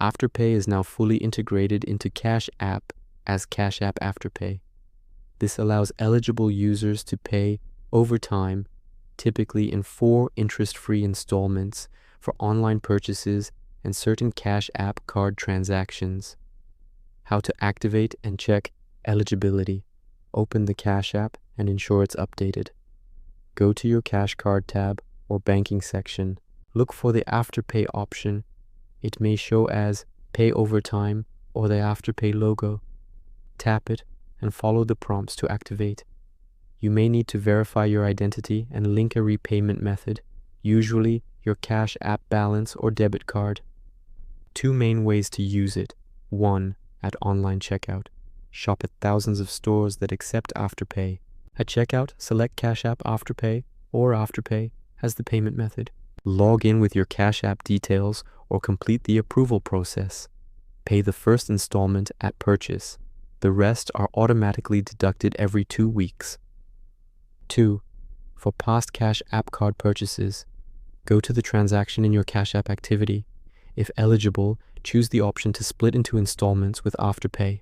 Afterpay is now fully integrated into Cash App as Cash App Afterpay. This allows eligible users to pay over time, typically in 4 interest-free installments for online purchases and certain Cash App card transactions. How to activate and check eligibility. Open the Cash App and ensure it's updated. Go to your Cash Card tab or banking section. Look for the Afterpay option. It may show as Pay Over Time or the Afterpay logo. Tap it and follow the prompts to activate. You may need to verify your identity and link a repayment method, usually your Cash App balance or debit card. 2 main ways to use it. 1. At online checkout. Shop at thousands of stores that accept Afterpay. At checkout, select Cash App Afterpay or Afterpay as the payment method. Log in with your Cash App details or complete the approval process. Pay the first installment at purchase. The rest are automatically deducted every 2 weeks. 2. For past Cash App card purchases, go to the transaction in your Cash App activity. If eligible, choose the option to split into installments with Afterpay.